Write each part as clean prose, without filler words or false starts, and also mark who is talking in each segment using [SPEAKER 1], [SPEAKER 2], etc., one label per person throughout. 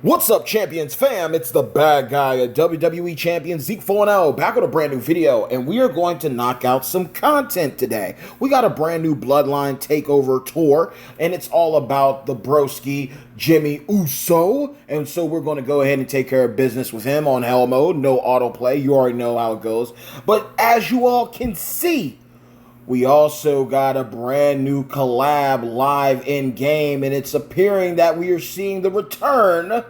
[SPEAKER 1] What's up, Champions fam? It's the bad guy, a WWE Champion, Zeke 4-0, back with a brand new video, and we are going to knock out some content today. We got a brand new Bloodline Takeover tour, and it's all about the broski, Jimmy Uso, and so we're going to go ahead and take care of business with him on Hell Mode, no autoplay, you already know how it goes. But as you all can see, we also got a brand new collab live in game, and it's appearing that we are seeing the return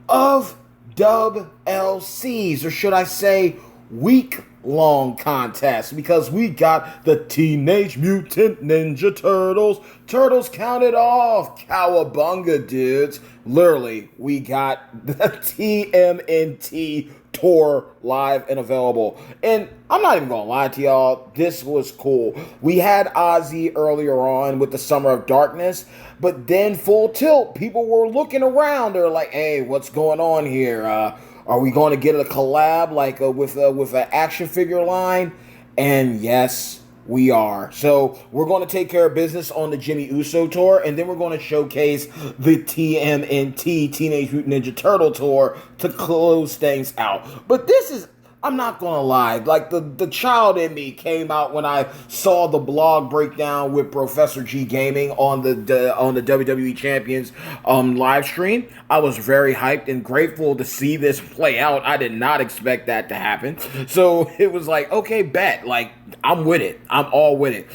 [SPEAKER 1] of Dub LCs, or should I say, week-long contests, because we got the Teenage Mutant Ninja Turtles. Turtles counted off. Cowabunga, dudes. Literally, we got the TMNT tour live and available, and I'm not even gonna lie to y'all, this was cool. We had Ozzy earlier on with the Summer of Darkness, but then Full Tilt, people were looking around, they're like, hey, what's going on here? Are we going to get a collab like with an action figure line? And yes, we are. So we're going to take care of business on the Jimmy Uso tour, and then we're going to showcase the TMNT Teenage Mutant Ninja Turtle tour to close things out. But this is, I'm not gonna lie, like the child in me came out when I saw the blog breakdown with Professor G Gaming on the WWE Champions live stream. I was very hyped and grateful to see this play out. I did not expect that to happen. So it was like, okay, bet. Like, I'm with it. I'm all with it.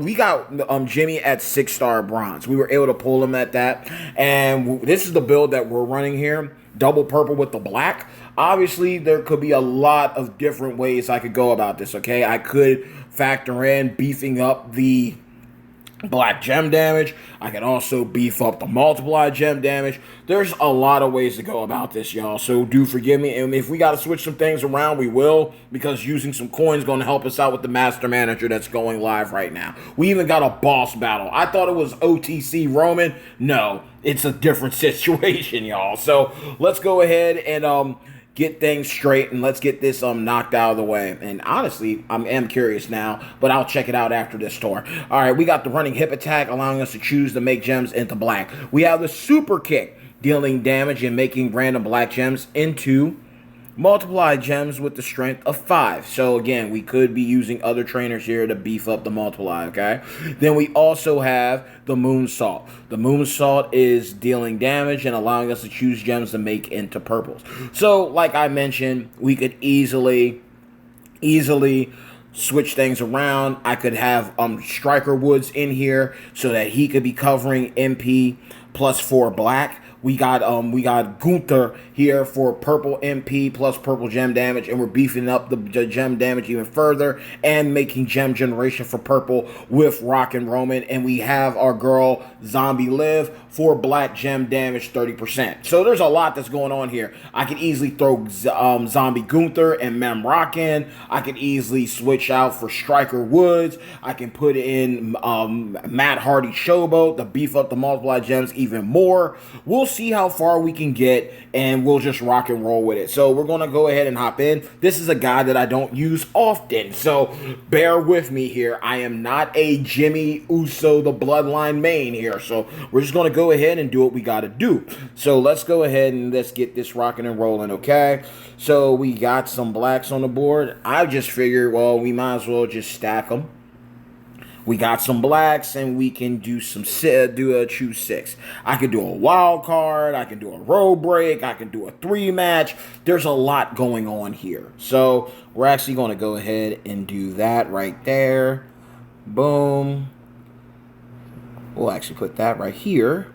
[SPEAKER 1] We got Jimmy at 6-star bronze. We were able to pull him at that. And this is the build that we're running here. Double purple with the black. Obviously, there could be a lot of different ways I could go about this, okay? I could factor in beefing up the black gem damage. I can also beef up the multiplied gem damage. There's a lot of ways to go about this, y'all, so do forgive me. And if we got to switch some things around, we will, because using some coins is going to help us out with the Master Manager that's going live right now. We even got a boss battle. I thought it was OTC Roman. No, it's a different situation, y'all. So let's go ahead and get things straight, and let's get this knocked out of the way. And honestly, I am curious now, but I'll check it out after this tour. All right, we got the running hip attack, allowing us to choose to make gems into black. We have the super kick, dealing damage and making random black gems into multiplied gems with the strength of 5. So again, we could be using other trainers here to beef up the multiply, okay? Then we also have the moonsault. The moonsault is dealing damage and allowing us to choose gems to make into purples. So like I mentioned, we could easily switch things around. I could have Striker Woods in here so that he could be covering MP plus 4 black. We got Gunther here for purple MP plus purple gem damage, and we're beefing up the gem damage even further and making gem generation for purple with Rock and Roman. And we have our girl Zombie Liv for black gem damage 30%. So there's a lot that's going on here. I could easily throw Zombie Gunther and Mem Rock in. I could easily switch out for Striker Woods. I can put in Matt Hardy Showboat to beef up the multiply gems even more. We'll see how far we can get, and we'll just rock and roll with it. So we're going to go ahead and hop in. This is a guy that I don't use often, so bear with me here. I am not a Jimmy Uso, the Bloodline main here, so we're just going to go ahead and do what we got to do. So let's go ahead and let's get this rocking and rolling, okay? So we got some blacks on the board. I just figured, well, we might as well just stack them. We got some blacks, and we can do choose 6. I can do a wild card. I can do a road break. I can do a 3-match. There's a lot going on here. So we're actually going to go ahead and do that right there. Boom. We'll actually put that right here.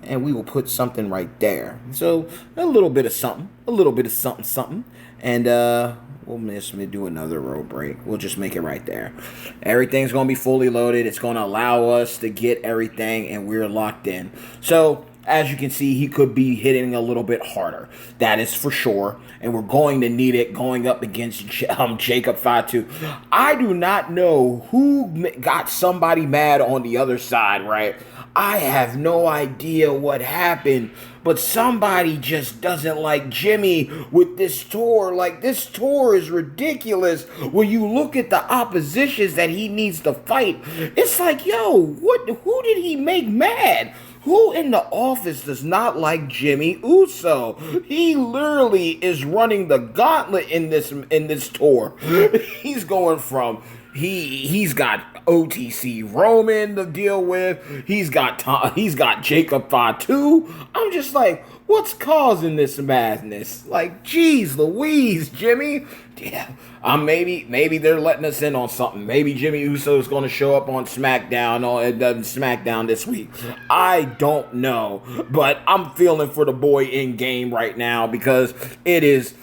[SPEAKER 1] And we will put something right there. So a little bit of something. A little bit of something. And we'll miss me do another road break. We'll just make it right there. Everything's going to be fully loaded. It's going to allow us to get everything, and we're locked in. So as you can see, he could be hitting a little bit harder. That is for sure. And we're going to need it going up against Jacob Fatu. I do not know who got somebody mad on the other side, right? I have no idea what happened, but somebody just doesn't like Jimmy with this tour. Like, this tour is ridiculous. When you look at the oppositions that he needs to fight, it's like, yo, who did he make mad? Who in the office does not like Jimmy Uso? He literally is running the gauntlet in this tour. He's going from he's got OTC Roman to deal with. He's got Jacob Fatu. I'm just like, what's causing this madness? Like, geez, Louise, Jimmy. Yeah, maybe they're letting us in on something. Maybe Jimmy Uso is going to show up on SmackDown this week. I don't know, but I'm feeling for the boy in game right now because it is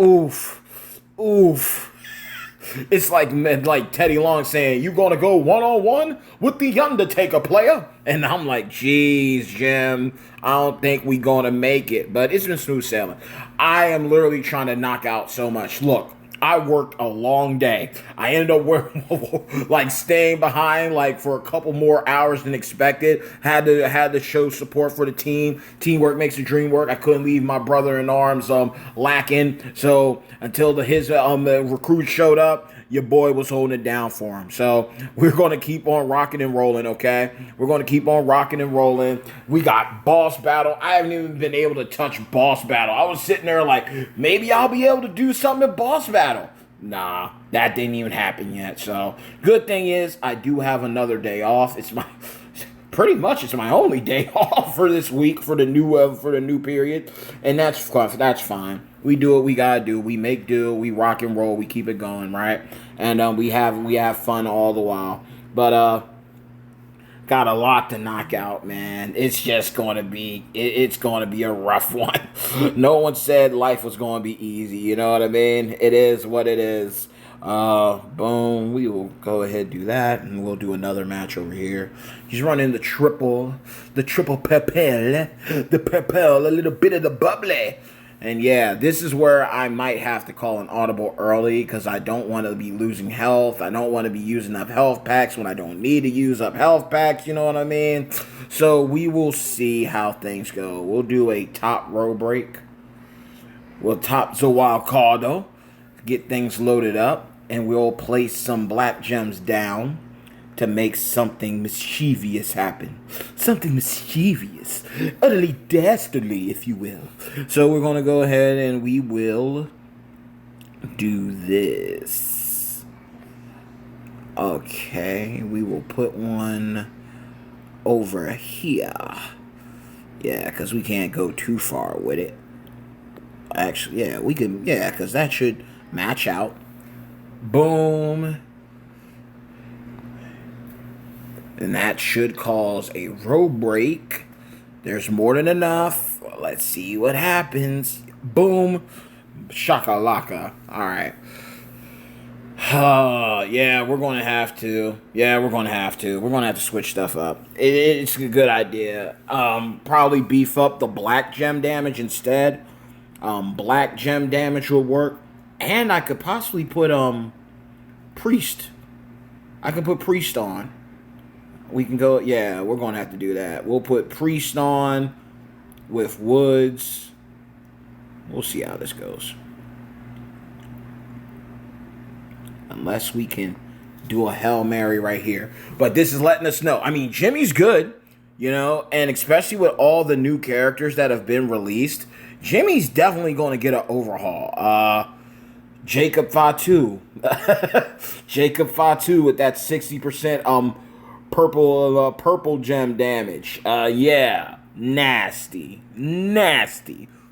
[SPEAKER 1] oof. It's like Teddy Long saying, "You gonna go 1-on-1 with the Undertaker, player?" And I'm like, "Geez, Jim, I don't think we gonna make it." But it's been smooth sailing. I am literally trying to knock out so much. Look, I worked a long day. I ended up staying behind for a couple more hours than expected. Had to show support for the team. Teamwork makes the dream work. I couldn't leave my brother in arms lacking. So until the recruit showed up, your boy was holding it down for him. So we're going to keep on rocking and rolling, okay? We're going to keep on rocking and rolling. We got Boss Battle. I haven't even been able to touch Boss Battle. I was sitting there like, maybe I'll be able to do something at Boss Battle. Nah, that didn't even happen yet. So good thing is I do have another day off. It's my only day off for this week for the new period, and that's fine. We do what we gotta do. We make do. We rock and roll. We keep it going, right? And we have fun all the while. But got a lot to knock out, man. It's just gonna be a rough one. No one said life was gonna be easy. You know what I mean? It is what it is. Boom. We will go ahead and do that, and we'll do another match over here. He's running the triple purple, a little bit of the bubbly. And yeah, this is where I might have to call an audible early because I don't want to be losing health. I don't want to be using up health packs when I don't need to use up health packs, you know what I mean? So we will see how things go. We'll do a top row break. We'll top the wild card, though. Get things loaded up, and we'll place some black gems down to make something mischievous happen. Something mischievous. Utterly dastardly, if you will. So we're going to go ahead and we will do this. Okay, we will put one over here. Yeah, because we can't go too far with it. Actually, yeah, we can, yeah, because that should match out. Boom. And that should cause a row break. There's more than enough. Let's see what happens. Boom. Shakalaka. Alright. Yeah, we're going to have to. We're going to have to switch stuff up. It's a good idea. Probably beef up the black gem damage instead. Black gem damage will work. And I could possibly put Priest. I can put Priest on. We can go, yeah, we're going to have to do that. We'll put Priest on with Woods. We'll see how this goes. Unless we can do a Hail Mary right here. But this is letting us know. I mean, Jimmy's good, you know, and especially with all the new characters that have been released, Jimmy's definitely going to get an overhaul. Jacob Fatu. Jacob Fatu with that 60% purple gem damage. Yeah, nasty.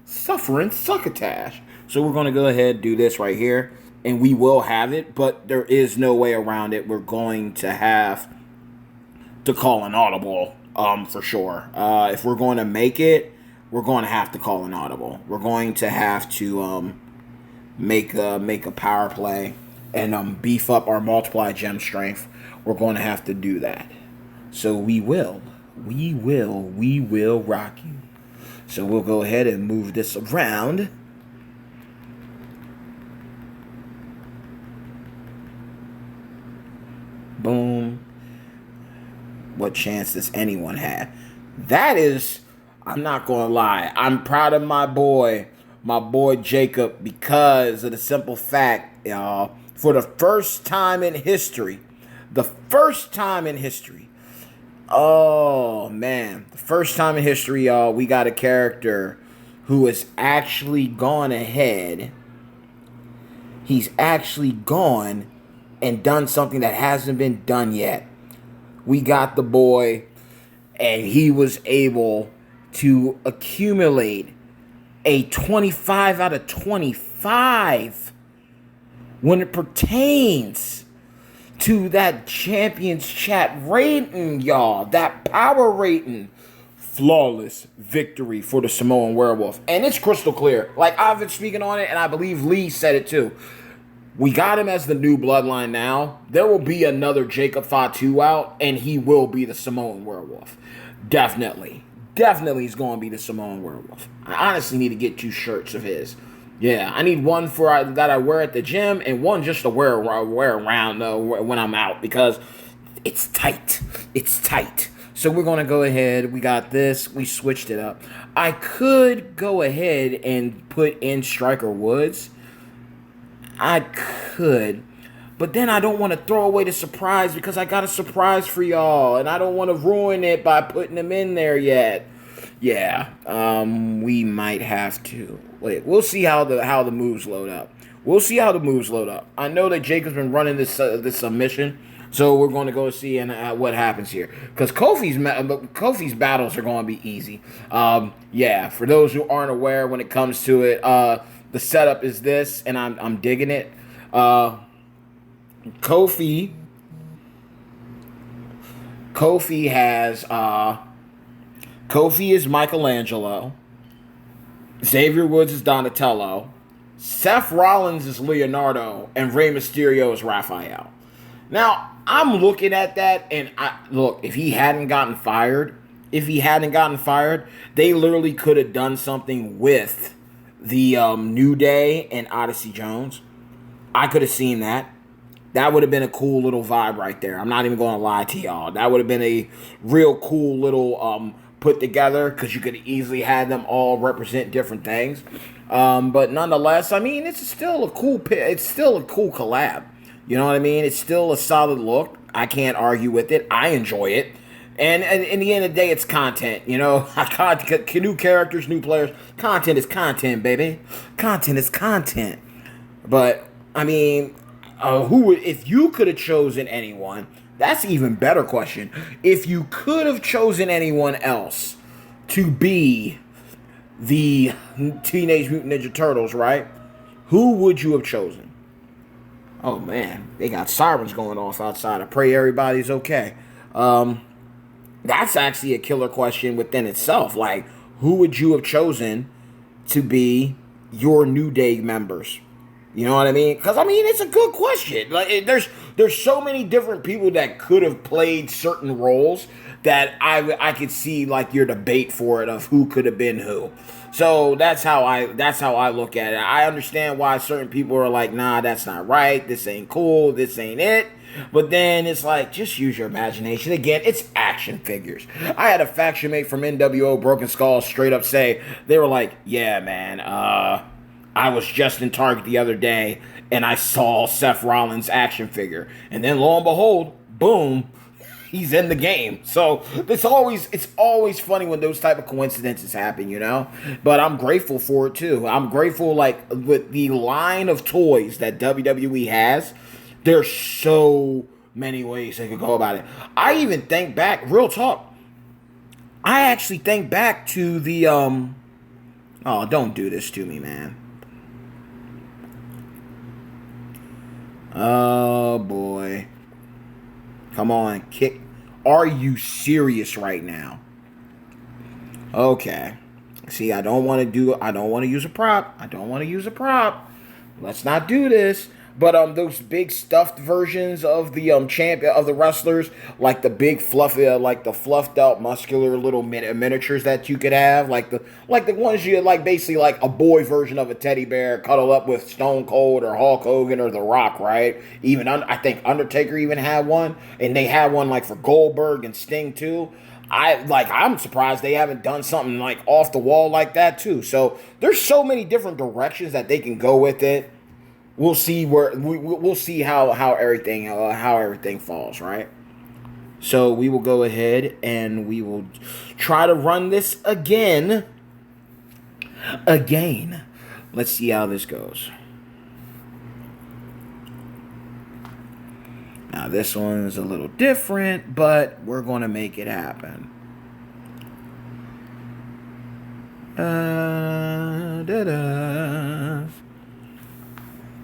[SPEAKER 1] Suffering succotash. So we're going to go ahead and do this right here, and we will have it, but there is no way around it. We're going to have to call an audible, for sure. If we're going to make it, we're going to have to call an audible. We're going to have to make a power play and beef up our multiply gem strength. We're going to have to do that. So we will rock you. So we'll go ahead and move this around. Boom. What chance does anyone have? That is, I'm not going to lie, I'm proud of my boy Jacob, because of the simple fact, for the first time in history, Oh man, the first time in history, y'all, we got a character who has actually gone ahead. He's actually gone and done something that hasn't been done yet. We got the boy, and he was able to accumulate a 25 out of 25 when it pertains to that Champions Chat rating, y'all. That power rating. Flawless victory for the Samoan Werewolf. And it's crystal clear. Like, I've been speaking on it, and I believe Lee said it too. We got him as the new Bloodline now. There will be another Jacob Fatu out, and he will be the Samoan Werewolf. Definitely. Definitely he's going to be the Samoan Werewolf. I honestly need to get 2 shirts of his. Yeah, I need one that I wear at the gym, and one just to wear around when I'm out, because it's tight. It's tight. So we're going to go ahead. We got this. We switched it up. I could go ahead and put in Striker Woods. I could. But then I don't want to throw away the surprise, because I got a surprise for y'all. And I don't want to ruin it by putting them in there yet. Yeah. We might have to. Wait, we'll see how the moves load up. We'll see how the moves load up. I know that Jacob's been running this submission. So we're going to go see what happens here, because Kofi's battles are going to be easy. Yeah, for those who aren't aware, when it comes to it, the setup is this, and I'm digging it. Kofi has Kofi is Michelangelo. Xavier Woods is Donatello. Seth Rollins is Leonardo, and Rey Mysterio is Raphael. Now, I'm looking at that, and look, if he hadn't gotten fired, they literally could have done something with the New Day and Odyssey Jones. I could have seen that. That would have been a cool little vibe right there. I'm not even going to lie to y'all. That would have been a real cool little put together, because you could easily have them all represent different things. But nonetheless, I mean, it's still a cool collab. You know what I mean? It's still a solid look. I can't argue with it. I enjoy it. And in the end of the day, it's content. You know, new characters, new players. Content is content, baby. Content is content. But, I mean, if you could have chosen anyone, that's an even better question. If you could have chosen anyone else to be the Teenage Mutant Ninja Turtles, right? Who would you have chosen? Oh, man, they got sirens going off outside. I pray everybody's okay. That's actually a killer question within itself. Like, who would you have chosen to be your New Day members? You know what I mean? Because, I mean, it's a good question. Like, there's so many different people that could have played certain roles that I could see, like, your debate for it of who could have been who. So that's how I look at it. I understand why certain people are like, nah, that's not right. This ain't cool. This ain't it. But then it's like, just use your imagination. Again, it's action figures. I had a faction mate from NWO Broken Skull straight up say, they were like, yeah, man, I was just in Target the other day and I saw Seth Rollins' action figure. And then lo and behold, boom, he's in the game. So it's always funny when those type of coincidences happen, you know? But I'm grateful for it too. I'm grateful, like, with the line of toys that WWE has, there's so many ways they could go about it. I even think back, real talk, I actually think back to the, oh, don't do this to me, man. Oh, boy. Come on, kick. Are you serious right now? Okay. See, I don't want to use a prop. Let's not do this. But those big stuffed versions of the champion of the wrestlers, like the big fluffy, like the fluffed out muscular little miniatures that you could have, like the ones you like, basically like a boy version of a teddy bear cuddled up with Stone Cold or Hulk Hogan or The Rock, right? Even I think Undertaker even had one, and they had one like for Goldberg and Sting too. I'm surprised they haven't done something like off the wall like that too. So there's so many different directions that they can go with it. We'll see how everything falls, right? So we will go ahead and we will try to run this again. Let's see how this goes. Now this one's a little different, but we're going to make it happen.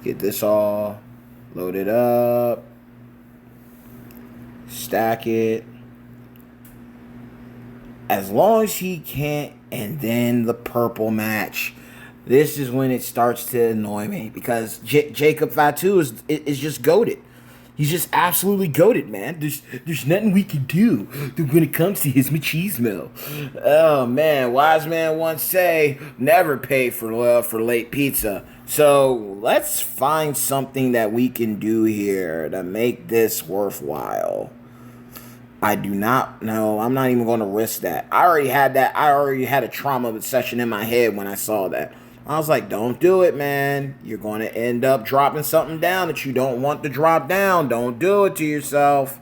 [SPEAKER 1] Get this all loaded up. Stack it. As long as he can't, and then the purple match. This is when it starts to annoy me because Jacob Fatu is just goated. He's just absolutely goated, man. There's nothing we can do when it comes to his machismo. Oh man, wise man once say, never pay for late pizza. So let's find something that we can do here to make this worthwhile. I do not know. I'm not even going to risk that. I already had a trauma session in my head when I saw that. I was like, don't do it, man. You're going to end up dropping something down that you don't want to drop down. Don't do it to yourself.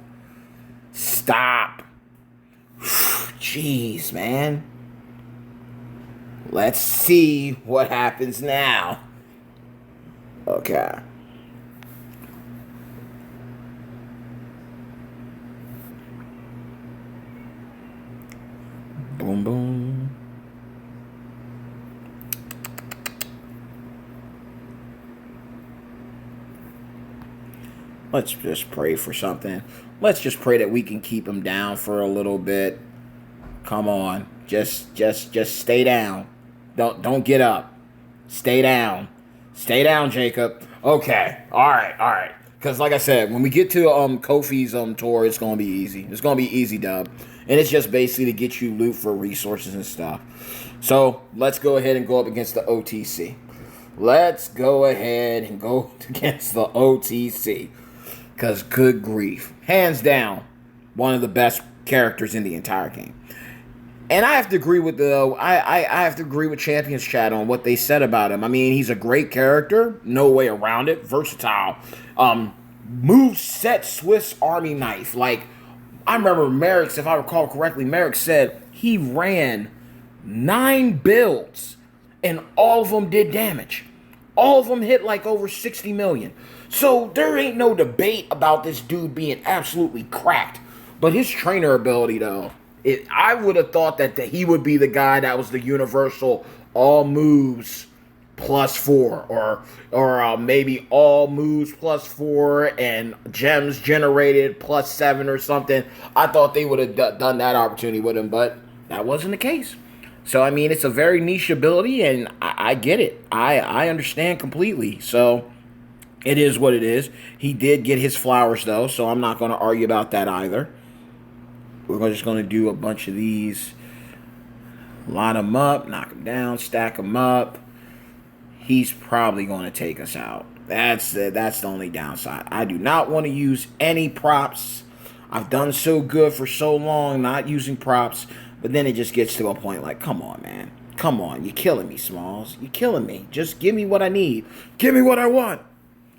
[SPEAKER 1] Stop. Jeez, man. Let's see what happens now. Okay. Boom, boom. Let's just pray for something. Let's just pray that we can keep him down for a little bit. Come on. Just stay down. Don't get up. Stay down. Stay down, Jacob. Okay. All right. Because like I said, when we get to Kofi's tour, it's going to be easy. It's going to be easy, dub. And it's just basically to get you loot for resources and stuff. So let's go ahead and go up against the OTC. Let's go ahead and go against the OTC. Because good grief. Hands down, one of the best characters in the entire game. And I have to agree with I have to agree with Champions Chat on what they said about him. I mean, he's a great character. No way around it. Versatile. Move set Swiss Army knife. Like, I remember Merrick's, if I recall correctly, Merrick said he ran 9 builds and all of them did damage. All of them hit like over 60 million. So there ain't no debate about this dude being absolutely cracked. But his trainer ability, though, I would have thought that he would be the guy that was the universal all moves +4 or maybe all moves +4 and gems generated +7 or something. I thought they would have done that opportunity with him, but that wasn't the case. So, I mean, it's a very niche ability, and I get it. I understand completely. So, it is what it is. He did get his flowers, though, so I'm not going to argue about that either. We're just going to do a bunch of these. Line them up, knock them down, stack them up. He's probably going to take us out. That's the only downside. I do not want to use any props. I've done so good for so long not using props. But then it just gets to a point like, come on, man. Come on. You're killing me, Smalls. You're killing me. Just give me what I need. Give me what I want.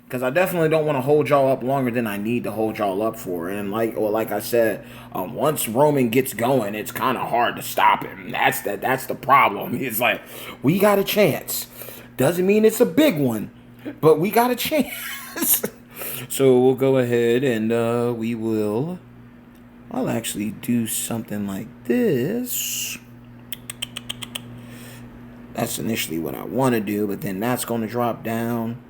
[SPEAKER 1] Because I definitely don't want to hold y'all up longer than I need to hold y'all up for. And like I said, once Roman gets going, it's kind of hard to stop him. That's the problem. It's like, we got a chance. Doesn't mean it's a big one. But we got a chance. So we'll go ahead and we will... I'll actually do something like this. That's initially what I want to do, but then that's going to drop down.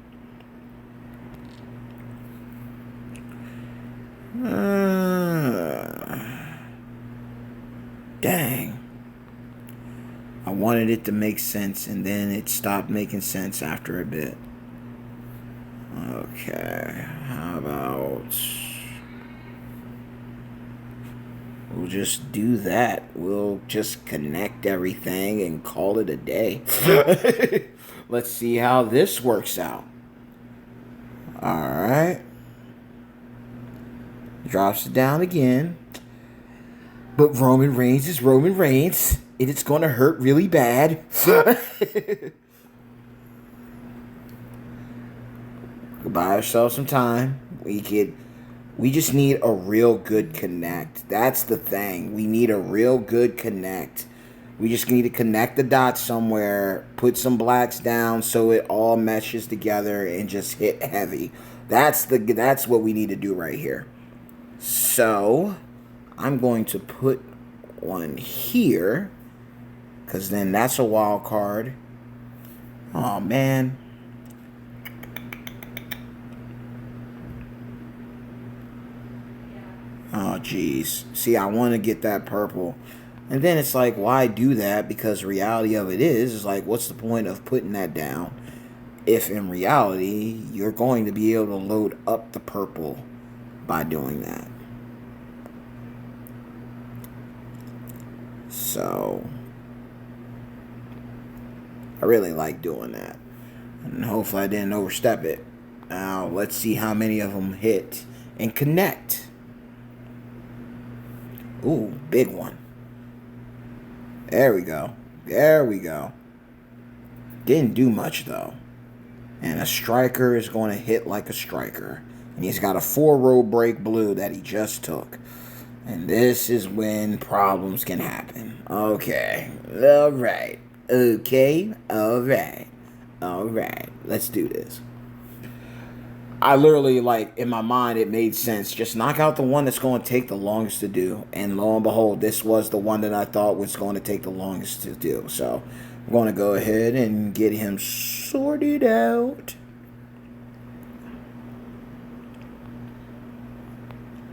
[SPEAKER 1] Dang. I wanted it to make sense, and then it stopped making sense after a bit. Okay, how about... We'll just do that. We'll just connect everything and call it a day. Let's see how this works out. Alright. Drops it down again. But Roman Reigns is Roman Reigns. And it's going to hurt really bad. We'll buy ourselves some time. We just need a real good connect. That's the thing. We need a real good connect. We just need to connect the dots somewhere, put some blacks down so it all meshes together and just hit heavy. That's what we need to do right here. So, I'm going to put one here, because then that's a wild card. Oh, man. Oh, geez. See, I want to get that purple. And then it's like, why do that? Because the reality of it is like, what's the point of putting that down if in reality you're going to be able to load up the purple by doing that? So, I really like doing that. And hopefully I didn't overstep it. Now, let's see how many of them hit and connect. Ooh, big one. There we go. There we go. Didn't do much, though. And a striker is going to hit like a striker. And he's got a 4-row break blue that he just took. And this is when problems can happen. Okay. All right. Okay. All right. All right. Let's do this. I literally, like, in my mind, it made sense. Just knock out the one that's going to take the longest to do. And lo and behold, this was the one that I thought was going to take the longest to do. So, I'm going to go ahead and get him sorted out.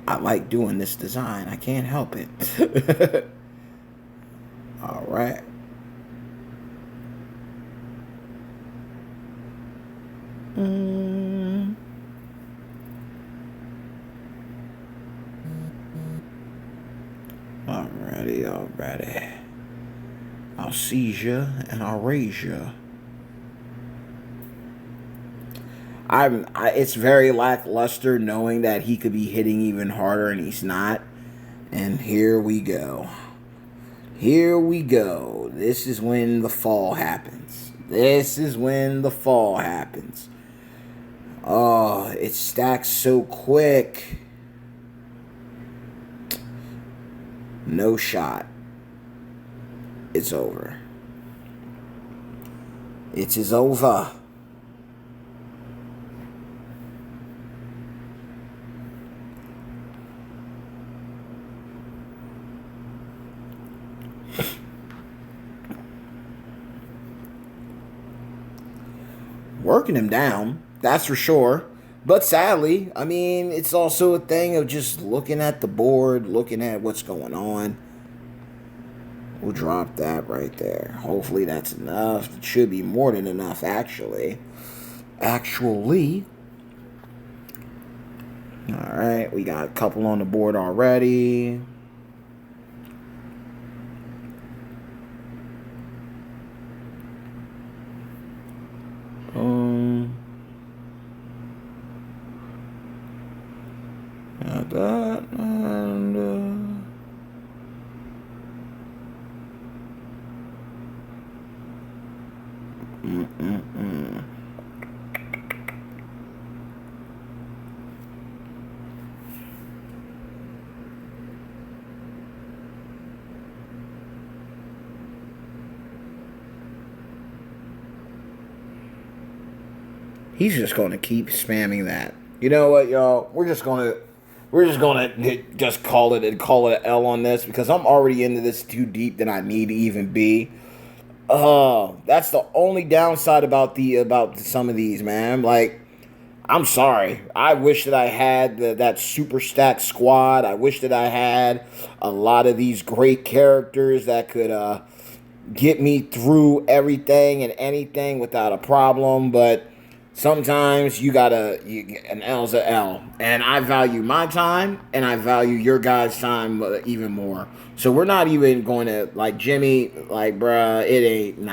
[SPEAKER 1] I like doing this design. I can't help it. All right. Alrighty. I'll seize you and I'll raise you. It's very lackluster knowing that he could be hitting even harder and he's not. And here we go. Here we go. This is when the fall happens. This is when the fall happens. Oh, it stacks so quick. No shot. It's over. It is over. Working him down, that's for sure. But sadly, I mean, it's also a thing of just looking at the board, looking at what's going on. We'll drop that right there. Hopefully that's enough. It should be more than enough, actually. Alright, we got a couple on the board already. Got that, and he's just going to keep spamming that. You know what, y'all? We're just gonna just call it an L on this because I'm already into this too deep than I need to even be. That's the only downside about some of these, man. Like, I'm sorry. I wish that I had that super stack squad. I wish that I had a lot of these great characters that could get me through everything and anything without a problem, but sometimes an L's a L. And I value my time, and I value your guys' time even more. So we're not even going to, like, Jimmy, like, bruh, it ain't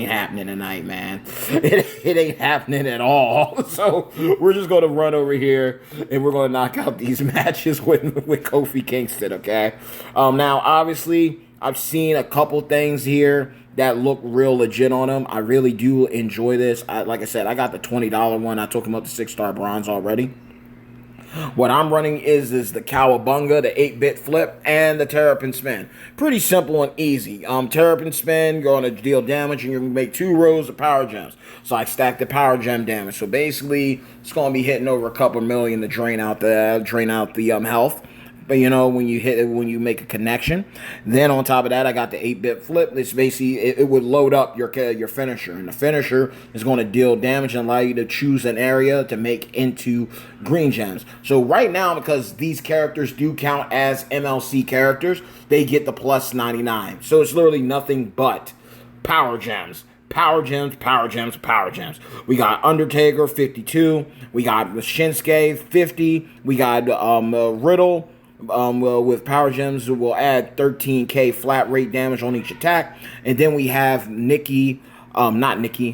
[SPEAKER 1] happening tonight, man. It ain't happening at all. So we're just going to run over here, and we're going to knock out these matches with Kofi Kingston, okay? Now, obviously, I've seen a couple things here that look real legit on him. I really do enjoy this. Like I said, I got the $20 one. I took him up to 6-star bronze already. What I'm running is the Cowabunga, the 8-bit flip, and the Terrapin Spin. Pretty simple and easy. Terrapin Spin, going to deal damage, and you're going to make 2 rows of power gems. So I stack the power gem damage. So basically, it's going to be hitting over a couple million to drain out the health. But when you make a connection, then on top of that, I got the 8-bit flip. It's basically it would load up your finisher, and the finisher is going to deal damage and allow you to choose an area to make into green gems. So right now, because these characters do count as MLC characters, they get the plus 99. So it's literally nothing but power gems. Power gems, power gems, power gems. We got Undertaker 52. We got Shinsuke 50. We got Riddle. With power gems, we'll add 13k flat rate damage on each attack. And then we have Nikki, Nikki,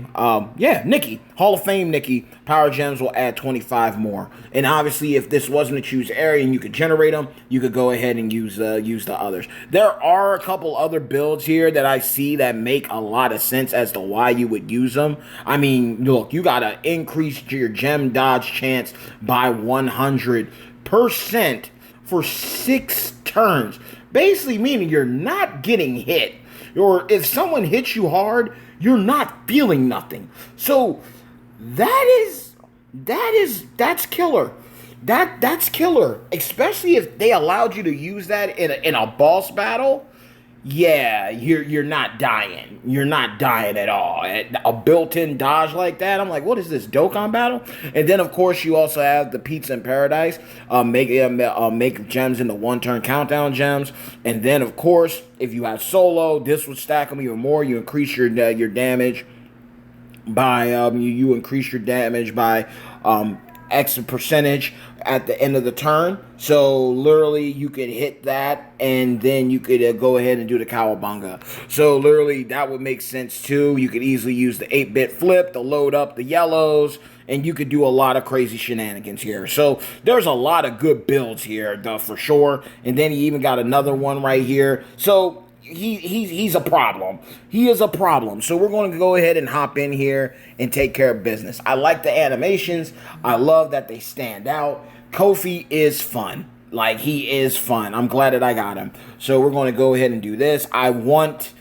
[SPEAKER 1] Hall of Fame Nikki. Power gems will add 25 more. And obviously, if this wasn't a choose area and you could generate them, you could go ahead and use the others. There are a couple other builds here that I see that make a lot of sense as to why you would use them. I mean, look, you gotta increase your gem dodge chance by 100% for 6 turns. Basically meaning you're not getting hit. Or if someone hits you hard, you're not feeling nothing. So that's killer. That's killer. Especially if they allowed you to use that in a boss battle. Yeah, you're not dying. You're not dying at all. A built-in dodge like that, I'm like, what is this, Dokkan battle? And then, of course, you also have the Pizza in Paradise. Make gems into 1-turn countdown gems. And then, of course, if you have solo, this would stack them even more. You increase your damage by you increase your damage by X percentage at the end of the turn. So literally you could hit that and then you could go ahead and do the Cowabunga. So literally that would make sense too. You could easily use the 8-bit flip to load up the yellows, and you could do a lot of crazy shenanigans here. So there's a lot of good builds here for sure. And then he even got another one right here. So he's a problem. He is a problem. So we're going to go ahead and hop in here and take care of business. I like the animations. I love that they stand out. Kofi is fun. Like, he is fun. I'm glad that I got him. So we're going to go ahead and do this. I want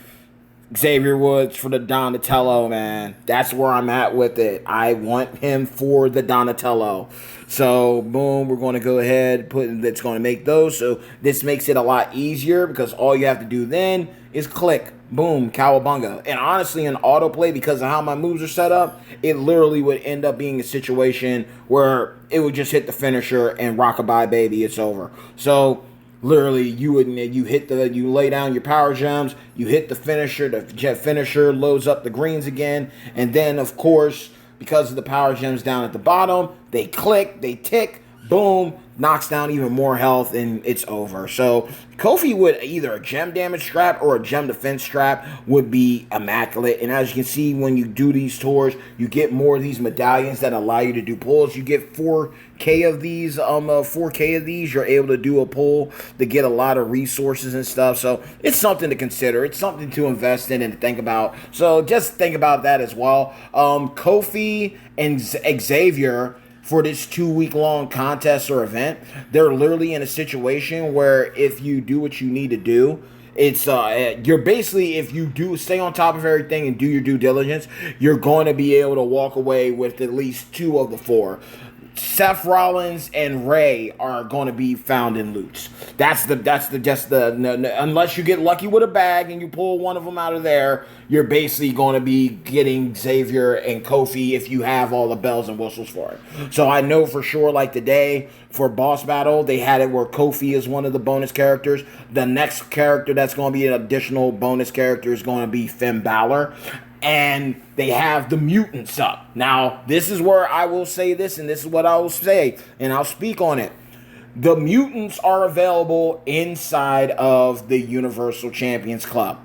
[SPEAKER 1] Xavier Woods for the Donatello, man. That's where I'm at with it. I want him for the Donatello. So, boom, we're going to go ahead, that's going to make those. So, this makes it a lot easier because all you have to do then is click, boom, Cowabunga. And honestly, in autoplay, because of how my moves are set up, it literally would end up being a situation where it would just hit the finisher and rockabye, baby, it's over. So, literally, you lay down your power gems, you hit the finisher loads up the greens again, and then, of course, because of the power gems down at the bottom, they click, they tick, boom, knocks down even more health, and it's over. So Kofi would either a gem damage strap or a gem defense strap would be immaculate. And as you can see, when you do these tours, you get more of these medallions that allow you to do pulls. You get 4K of these, 4K of these. You're able to do a pull to get a lot of resources and stuff. So it's something to consider. It's something to invest in and to think about. So just think about that as well. Kofi and Xavier, for this 2-week-long contest or event, they're literally in a situation where if you do what you need to do, it's you're basically, if you do stay on top of everything and do your due diligence, you're going to be able to walk away with at least 2 of the 4. Seth Rollins and Ray are going to be found in loots. Unless you get lucky with a bag and you pull one of them out of there, you're basically going to be getting Xavier and Kofi if you have all the bells and whistles for it. So I know for sure, like today for boss battle, they had it where Kofi is one of the bonus characters. The next character that's going to be an additional bonus character is going to be Finn Balor. And they have the mutants up. Now, this is where I will say this, and this is what I will say, and I'll speak on it. The mutants are available inside of the Universal Champions Club.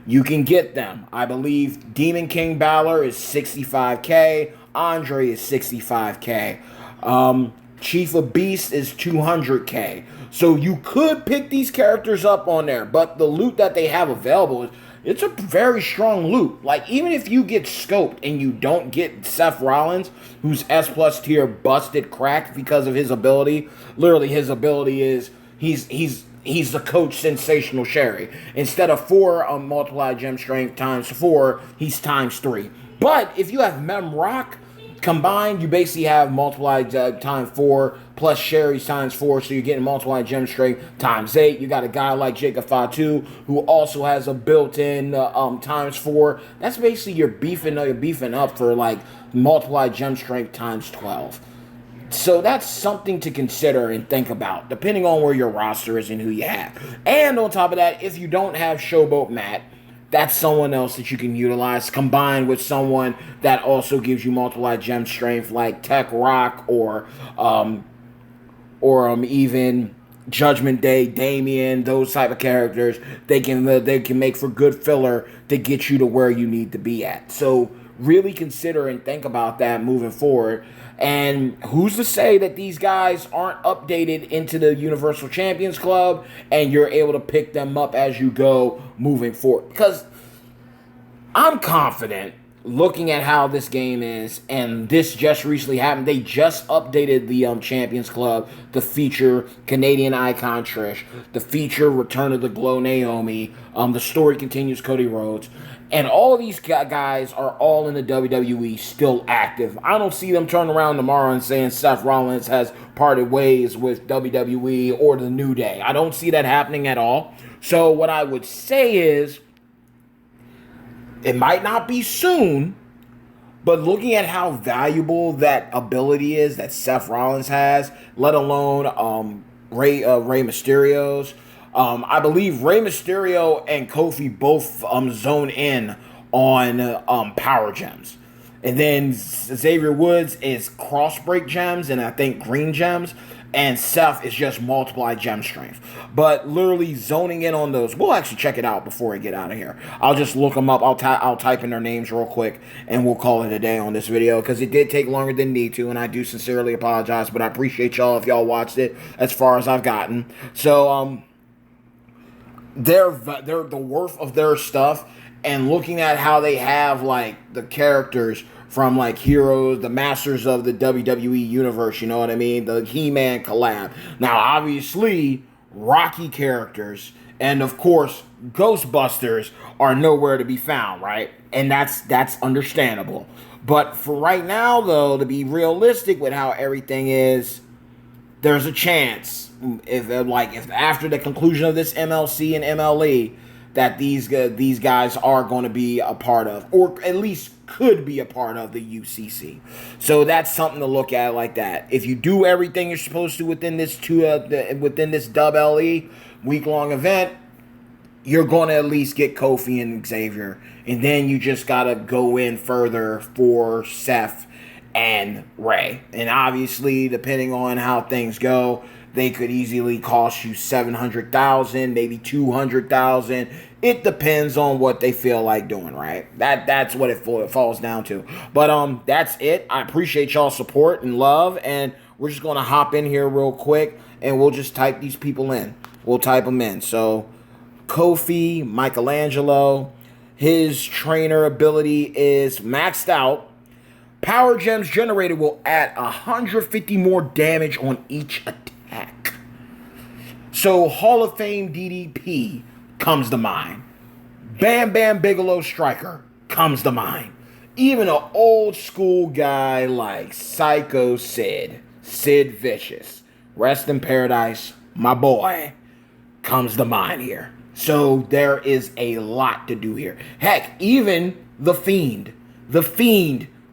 [SPEAKER 1] You can get them. I believe Demon King Balor is 65K. Andre is 65K. Chief of Beasts is 200K. So you could pick these characters up on there, but the loot that they have available it's a very strong loot. Like, even if you get scoped and you don't get Seth Rollins, who's S plus tier busted cracked because of his ability, literally his ability is he's the coach Sensational Sherry. Instead of 4 multiplied gem strength times 4, he's times 3. But if you have Mem Rock combined, you basically have multiplied times 4 plus Sherry's times 4, so you're getting multiplied gem strength times 8. You got a guy like Jacob Fatu who also has a built-in times 4. That's basically you're beefing up for like multiplied gem strength times 12. So that's something to consider and think about, depending on where your roster is and who you have. And on top of that, if you don't have Showboat Matt, that's someone else that you can utilize, combined with someone that also gives you multiplied gem strength, like Tech Rock or even Judgment Day, Damien, those type of characters. They can make for good filler to get you to where you need to be at. So really consider and think about that moving forward. And who's to say that these guys aren't updated into the Universal Champions Club and you're able to pick them up as you go moving forward? Because I'm confident, looking at how this game is, and this just recently happened. They just updated the Champions Club to feature Canadian Icon Trish, to feature Return of the Glow Naomi, the story continues Cody Rhodes. And all of these guys are all in the WWE, still active. I don't see them turning around tomorrow and saying Seth Rollins has parted ways with WWE or the New Day. I don't see that happening at all. So what I would say is, it might not be soon, but looking at how valuable that ability is that Seth Rollins has, let alone Rey Mysterio's. I believe Rey Mysterio and Kofi both zone in on power gems. And then Xavier Woods is cross break gems and I think green gems. And Seth is just multiplied gem strength. But literally zoning in on those. We'll actually check it out before I get out of here. I'll just look them up. I'll type in their names real quick and we'll call it a day on this video. Because it did take longer than need to. And I do sincerely apologize. But I appreciate y'all if y'all watched it as far as I've gotten. So, they're the worth of their stuff, and looking at how they have like the characters from like Heroes, the Masters of the WWE Universe, you know what I mean? The He-Man collab. Now, obviously, Rocky characters and of course Ghostbusters are nowhere to be found, right? And that's understandable. But for right now, though, to be realistic with how everything is, there's a chance if after the conclusion of this MLC and MLE that these guys are going to be a part of, or at least could be a part of, the UCC. So that's something to look at like that. If you do everything you're supposed to within this within this Dub LE week-long event, you're going to at least get Kofi and Xavier, and then you just got to go in further for Seth and Ray. And obviously, depending on how things go, they could easily cost you $700,000, maybe $200,000. It depends on what they feel like doing, right? That's what it falls down to. But that's it. I appreciate y'all's support and love, and we're just gonna hop in here real quick, and we'll just type these people in. We'll type them in. So, Kofi, Michelangelo, his trainer ability is maxed out. Power gems generated will add 150 more damage on each attack. So Hall of Fame DDP comes to mind. Bam Bam Bigelow Striker comes to mind. Even an old school guy like Psycho Sid Vicious, rest in paradise, my boy, comes to mind here. So there is a lot to do here. Heck, even The Fiend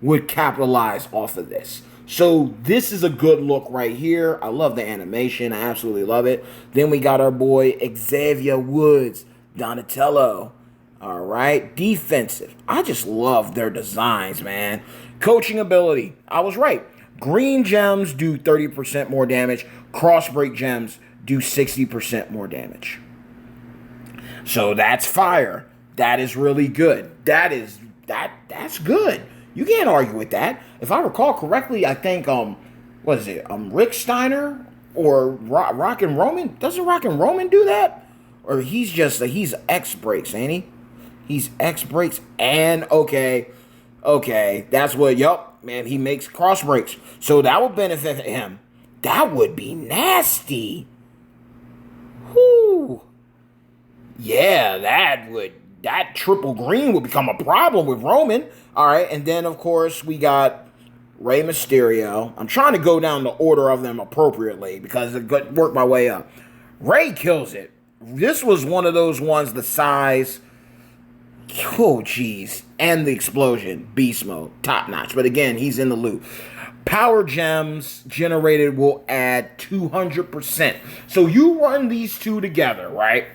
[SPEAKER 1] would capitalize off of this. So this is a good look right here. I love the animation. I absolutely love it. Then we got our boy Xavier Woods, Donatello. All right. Defensive. I just love their designs, man. Coaching ability. I was right. Green gems do 30% more damage. Crossbreak gems do 60% more damage. So that's fire. That is really good. That's good. You can't argue with that. If I recall correctly, I think what is it? Rick Steiner or Rock and Roman? Doesn't Rock and Roman do that? Or he's X breaks, ain't he? He's X breaks and okay. That's what. Yup, man. He makes cross breaks, so that would benefit him. That would be nasty. Whoo. Yeah, that triple green would become a problem with Roman. All right, and then of course we got Rey Mysterio. I'm trying to go down the order of them appropriately because it worked my way up. Rey kills it. This was one of those ones, the size, oh jeez, and the explosion, beast mode, top notch. But again, he's in the loop. Power gems generated will add 200%. So you run these two together, right?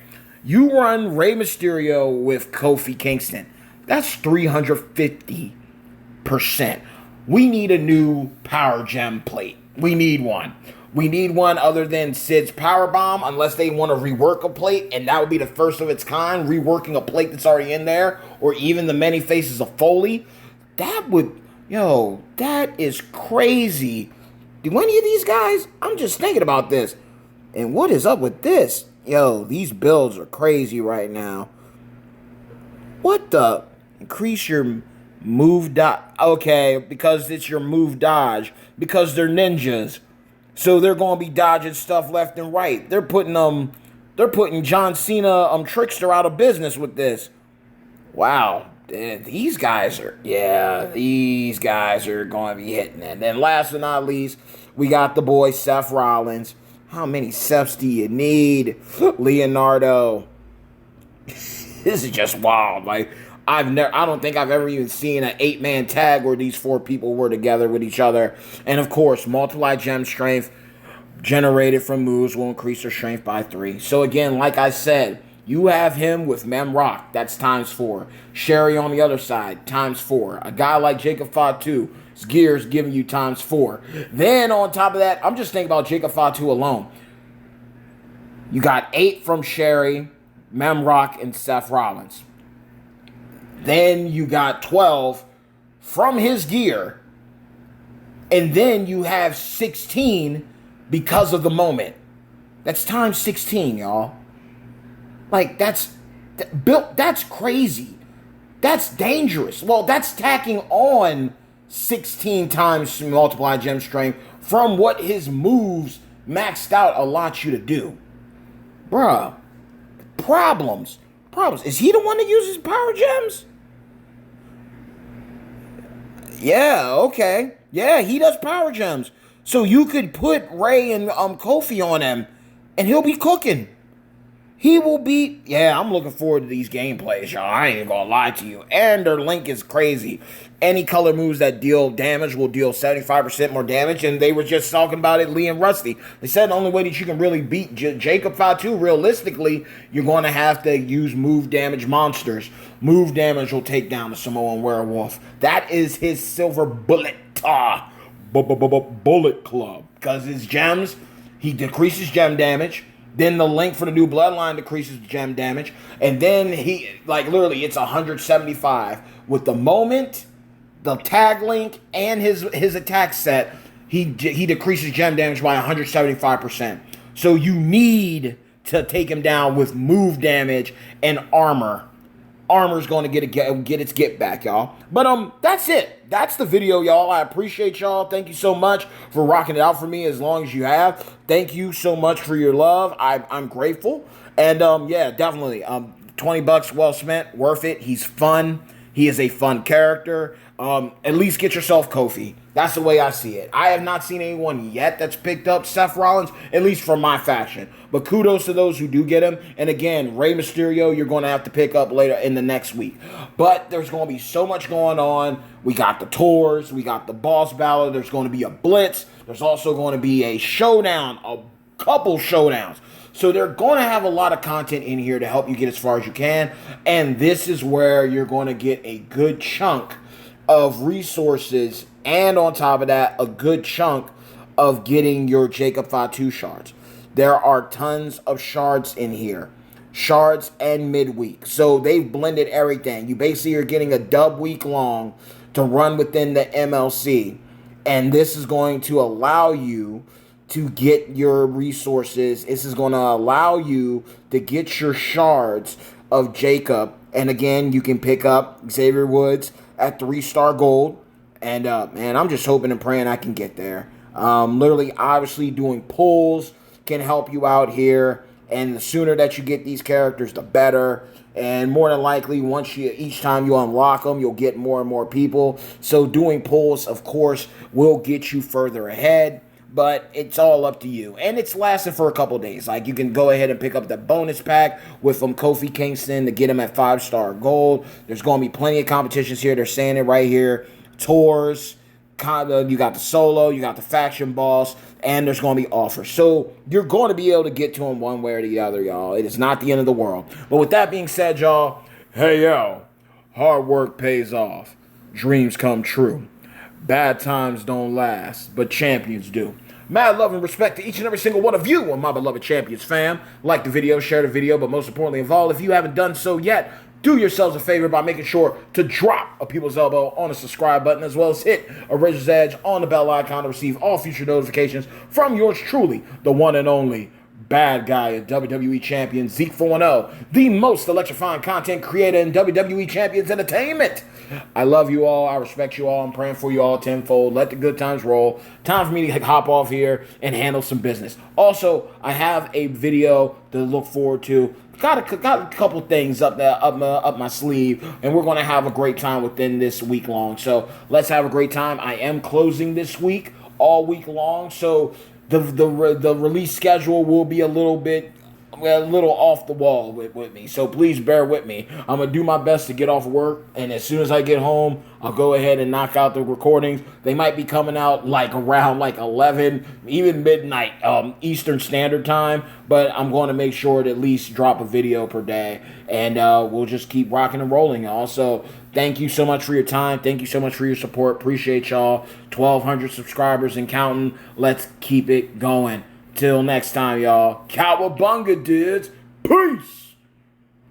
[SPEAKER 1] You run Rey Mysterio with Kofi Kingston. That's 350%. We need a new power gem plate. We need one. We need one other than Sid's Powerbomb, unless they want to rework a plate, and that would be the first of its kind, reworking a plate that's already in there, or even the many faces of Foley. That would, that is crazy. Do any of these guys, I'm just thinking about this, and what is up with this? These builds are crazy right now. What the? Increase your move dodge. Okay, because it's your move dodge. Because they're ninjas. So they're going to be dodging stuff left and right. They're putting John Cena, Trickster out of business with this. Wow. These guys are going to be hitting it. And then last but not least, we got the boy Seth Rollins. How many Seths do you need? Leonardo. This is just wild. Like, I don't think I've ever even seen an 8-man tag where these 4 people were together with each other. And of course, multiply gem strength generated from moves will increase their strength by 3. So again, like I said, you have him with Mem Rock, that's times 4. Sherry on the other side, times 4. A guy like Jacob Fatu, his gears giving you times 4. Then on top of that, I'm just thinking about Jacob Fatu alone. You got 8 from Sherry, Mem Rock, and Seth Rollins. Then you got 12 from his gear. And then you have 16 because of the moment. That's times 16, y'all. Like, that's crazy. That's dangerous. Well, that's tacking on 16 times multiply gem strength from what his moves maxed out allow you to do. Bruh. Problems. Is he the one that uses power gems? Yeah, okay. Yeah, he does power gems. So you could put Rey and Kofi on him, and he'll be cooking. He will be... Yeah, I'm looking forward to these gameplays, y'all. I ain't even gonna lie to you. And their link is crazy. Any color moves that deal damage will deal 75% more damage. And they were just talking about it, Lee and Rusty. They said the only way that you can really beat Jacob Fatu, realistically, you're going to have to use move damage monsters. Move damage will take down the Samoan Werewolf. That is his silver bullet. Bullet Club. Because his gems, he decreases gem damage. Then the link for the new Bloodline decreases gem damage. And then he, literally, it's 175. With the moment, the tag link, and his attack set, he decreases gem damage by 175%. So you need to take him down with move damage and armor. Armor's going to get its get back, y'all. But that's it. That's the video, y'all. I appreciate y'all. Thank you so much for rocking it out for me as long as you have. Thank you so much for your love. I'm grateful. And yeah, definitely. $20 well spent, worth it. He's fun. He is a fun character. At least get yourself Kofi. That's the way I see it. I have not seen anyone yet that's picked up Seth Rollins, at least from my faction. But kudos to those who do get him. And again, Rey Mysterio, you're going to have to pick up later in the next week. But there's going to be so much going on. We got the tours. We got the boss battle. There's going to be a blitz. There's also going to be a showdown, a couple showdowns. So they're going to have a lot of content in here to help you get as far as you can. And this is where you're going to get a good chunk of resources, and on top of that, a good chunk of getting your Jacob Fatu shards. There are tons of shards in here. Shards and midweek. So they've blended everything. You basically are getting a dub week long to run within the MLC. And this is going to allow you to get your resources. This is going to allow you to get your shards of Jacob And again, you can pick up Xavier Woods at 3-star gold. And man, I'm just hoping and praying I can get there. Literally, obviously, doing pulls can help you out here. And the sooner that you get these characters, the better. And more than likely, each time you unlock them, you'll get more and more people. So doing pulls, of course, will get you further ahead. But it's all up to you. And it's lasting for a couple days. Like, you can go ahead and pick up the bonus pack with Kofi Kingston to get him at 5-star gold. There's going to be plenty of competitions here. They're saying it right here. Tours, you got the solo, you got the faction boss, and there's going to be offers. So you're going to be able to get to them one way or the other, y'all. It is not the end of the world. But with that being said, y'all, hey, yo, hard work pays off. Dreams come true. Bad times don't last, but champions do. Mad love and respect to each and every single one of you, my beloved champions fam. Like the video, share the video, but most importantly of all, if you haven't done so yet, do yourselves a favor by making sure to drop a people's elbow on the subscribe button, as well as hit a razor's edge on the bell icon to receive all future notifications from yours truly, the one and only bad guy of WWE Champion Zeke 4-0, the most electrifying content creator in WWE Champions Entertainment. I love you all. I respect you all. I'm praying for you all tenfold. Let the good times roll. Time for me to hop off here and handle some business. Also, I have a video to look forward to. Got a couple things up my sleeve, and we're going to have a great time within this week long. So let's have a great time. I am closing this week all week long, so the release schedule will be a little off the wall with me. So please bear with me. I'm going to do my best to get off work, and as soon as I get home, I'll go ahead and knock out the recordings. They might be coming out like around like 11, even midnight Eastern Standard Time, but I'm going to make sure to at least drop a video per day, and we'll just keep rocking and rolling. Also, thank you so much for your time. Thank you so much for your support. Appreciate y'all. 1,200 subscribers and counting. Let's keep it going. Till next time, y'all. Cowabunga, dudes. Peace.